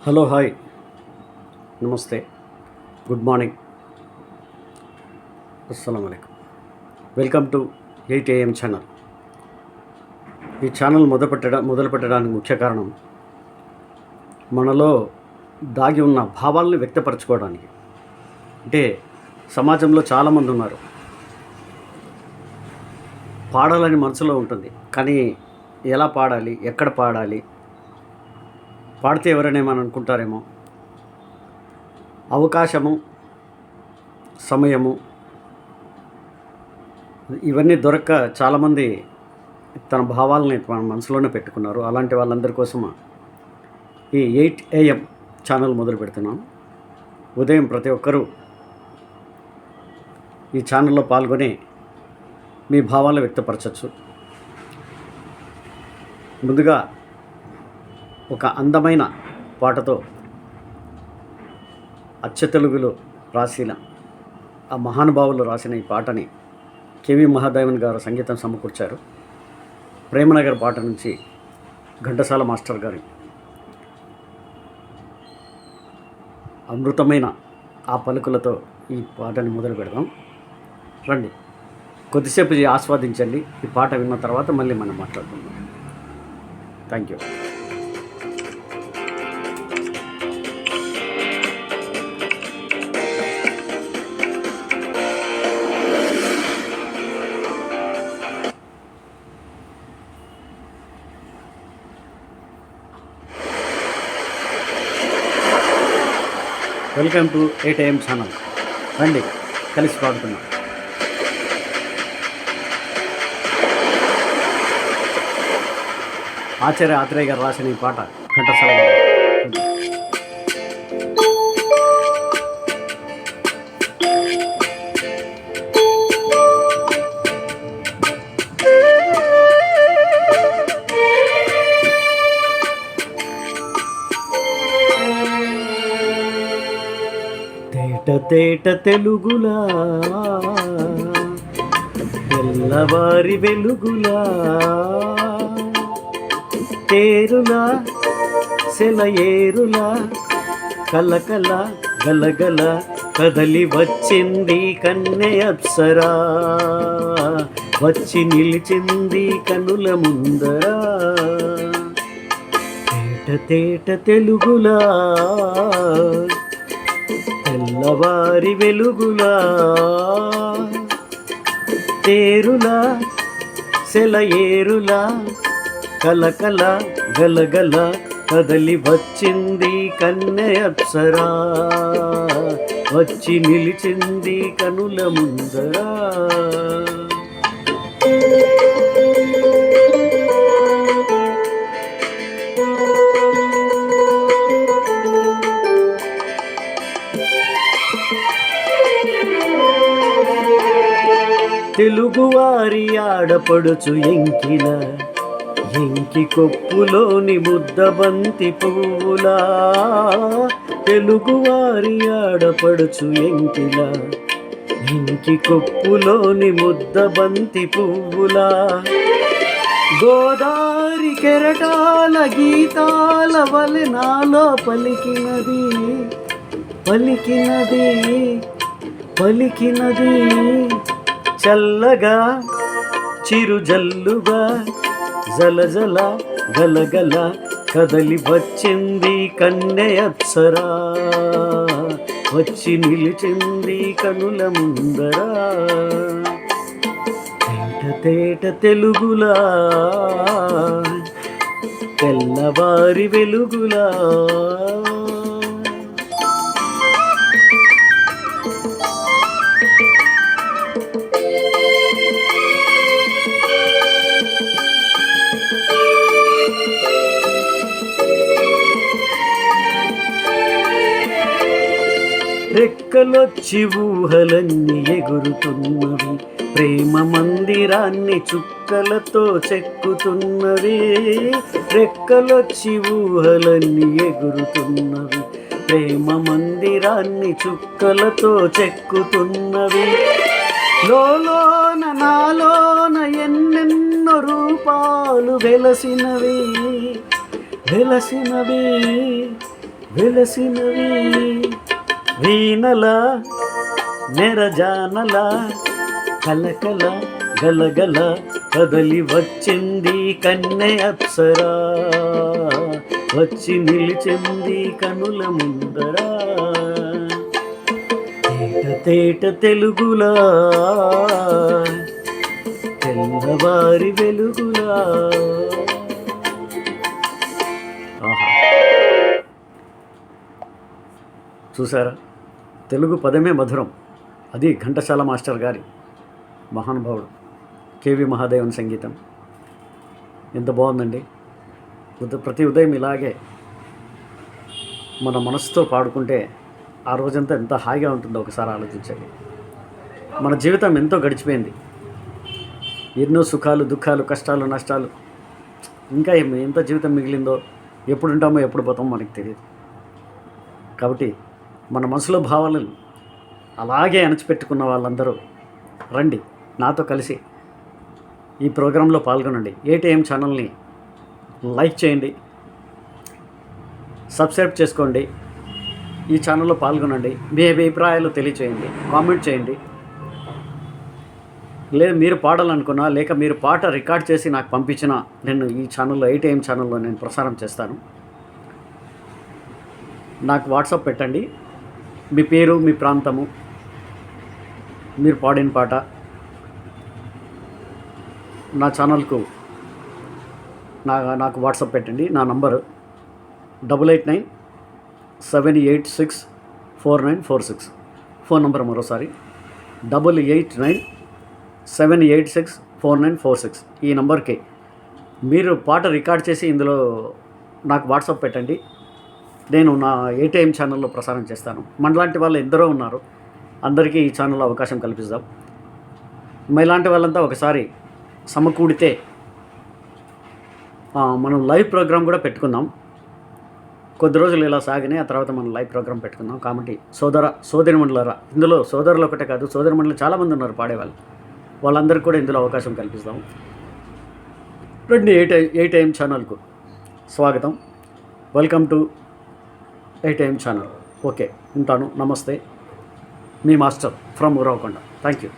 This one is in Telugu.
హలో హాయ్ నమస్తే గుడ్ మార్నింగ్ అస్సలం అయికం వెల్కమ్ టు 8 AM ఛానల్. ఈ ఛానల్ మొదలు పెట్టడానికి ముఖ్య కారణం మనలో దాగి ఉన్న భావాలను వ్యక్తపరచుకోవడానికి. అంటే సమాజంలో చాలామంది ఉన్నారు, పాడాలని మనసులో ఉంటుంది, కానీ ఎలా పాడాలి, ఎక్కడ పాడాలి, పాడితే ఎవరైనా ఏమని అనుకుంటారేమో, అవకాశము, సమయము ఇవన్నీ దొరక్క చాలామంది తన భావాలని మన మనసులోనే పెట్టుకున్నారు. అలాంటి వాళ్ళందరి కోసం ఈ 8 AM ఛానల్ మొదలు పెడుతున్నాం. ఉదయం ప్రతి ఒక్కరూ ఈ ఛానల్లో పాల్గొని మీ భావాలను వ్యక్తపరచవచ్చు. ముందుగా ఒక అందమైన పాటతో అచ్చ తెలుగులో రాసిన ఆ మహానుభావులు రాసిన ఈ పాటని కేవి మహాదేవన్ గారు సంగీతం సమకూర్చారు. ప్రేమనగర్ పాట నుంచి ఘంటసాల మాస్టర్ గారి అమృతమైన ఆ పలుకులతో ఈ పాటని మొదలు పెడదాం. రండి, కొద్దిసేపు ఆస్వాదించండి. ఈ పాట విన్న తర్వాత మళ్ళీ మనం మాట్లాడుకుందాం. Thank you. Welcome to 8 AM channel. రండి, కలిసి పాడుతున్నాం. ఆచార్య ఆత్రేయ గారు రాసిన ఈ పాట ఘంటసాల గారు. తేట తేట తెలుగులా, తెల్లవారి వెలుగులా, తేరులా సెలయేరులా, కలకల గలగల కదలి వచ్చింది కన్నె అప్సరా, వచ్చి నిలిచింది కనుల ముందరా. తేట తేట తెలుగులా, తెల్లవారి వెలుగులా, తేరులా సెలయేరులా, కలకల గలగల కదలి వచ్చింది కన్నె అప్సరా, వచ్చి నిలిచింది కనుల ముందరా. తెలుగువారి ఆడపడుచు ఎంకిల, ఎంకి కొప్పులోని ముద్దబంతి పువ్వులా, తెలుగువారి ఆడపడుచు ఎంకిల, ఎంకి కొప్పులోని ముద్దబంతి పువ్వులా, గోదారి కెరటాల గీతాల వలె నాలో పలికినది పలికినది పలికినది, చల్లగా చిరుజల్లుగా జలజల గలగల కదలి వచ్చింది కన్నె అప్సరా, వచ్చి నిలిచింది కనుల ముందరా. తేట తేట తెలుగులా, తెల్లవారి వెలుగులా. రెక్కలొచ్చి ఊహలన్నీ ఎగురుతున్నవి, ప్రేమ మందిరాన్ని చుక్కలతో చెక్కుతున్నవి. రెక్కలొచ్చి ఊహలన్నీ ఎగురుతున్నవి, ప్రేమ మందిరాన్ని చుక్కలతో చెక్కుతున్నవి. లోలోన నాలోన ఎన్నెన్నో రూపాలు వెలసినవి వెలసినవి వెలసినవి వీణల నెరజానల కలకల గలగల కదలి వచ్చింది కన్నె అప్సరా, వచ్చి నిలిచింది కనుల ముందరా. తేట తేట తెలుగులా తెల్లవారి వెలుగులా. ఆహా, చూసారా, తెలుగు పదమే మధురం. అది ఘంటసాల మాస్టర్ గారి మహానుభావుడు కేవి మహాదేవన్ సంగీతం. ఎంత బాగుందండి. ప్రతి ఉదయం ఇలాగే మన మనసుతో పాడుకుంటే ఆ రోజంతా ఎంత హాయిగా ఉంటుందో ఒకసారి ఆలోచించండి. మన జీవితం ఎంతో గడిచిపోయింది, ఎన్నో సుఖాలు, దుఃఖాలు, కష్టాలు, నష్టాలు, ఇంకా ఎంత జీవితం మిగిలిందో, ఎప్పుడు ఉంటామో ఎప్పుడు పోతామో మనకు తెలియదు. కాబట్టి మన మనసులో భావాలను అలాగే అణచిపెట్టుకున్న వాళ్ళందరూ రండి, నాతో కలిసి ఈ ప్రోగ్రాంలో పాల్గొనండి. ఏటీఎం ఛానల్ని లైక్ చేయండి, సబ్స్క్రైబ్ చేసుకోండి, ఈ ఛానల్లో పాల్గొనండి, మీ అభిప్రాయాలు తెలియచేయండి, కామెంట్ చేయండి. లేదు మీరు పాడాలనుకున్నా, లేక మీరు పాట రికార్డ్ చేసి నాకు పంపించినా నేను ఈ ఛానల్లో, ఏటీఎం ఛానల్లో నేను ప్రసారం చేస్తాను. నాకు వాట్సాప్ పెట్టండి, మీ పేరు, మీ ప్రాంతము, మీరు పాడిన పాట నా ఛానల్కు నాకు వాట్సాప్ పెట్టండి. నా నంబరు 8897864946. ఫోన్ నంబర్ మరోసారి 8897864946. ఈ నంబర్కి మీరు పాట రికార్డ్ చేసి ఇందులో నాకు వాట్సాప్ పెట్టండి, నేను నా ఏటీఎం ఛానల్లో ప్రసారం చేస్తాను. మనలాంటి వాళ్ళు ఎందరో ఉన్నారు, అందరికీ ఈ ఛానల్లో అవకాశం కల్పిస్తాం. ఇలాంటి వాళ్ళంతా ఒకసారి సమకూడితే మనం లైవ్ ప్రోగ్రాం కూడా పెట్టుకుందాం. కొద్ది రోజులు ఇలా సాగినాయి, ఆ తర్వాత మనం లైవ్ ప్రోగ్రాం పెట్టుకుందాం. కాబట్టి సోదరిమణులరా, ఇందులో సోదరులు ఒకటే కాదు, సోదరిమణులు చాలామంది ఉన్నారు పాడేవాళ్ళు, వాళ్ళందరికీ కూడా ఇందులో అవకాశం కల్పిస్తాం. రండి, ఏటీఎం ఛానల్కు స్వాగతం. Welcome to ATM channel. Okay, ఉంటాను. నమస్తే, మీ master from Uravakonda. Thank you.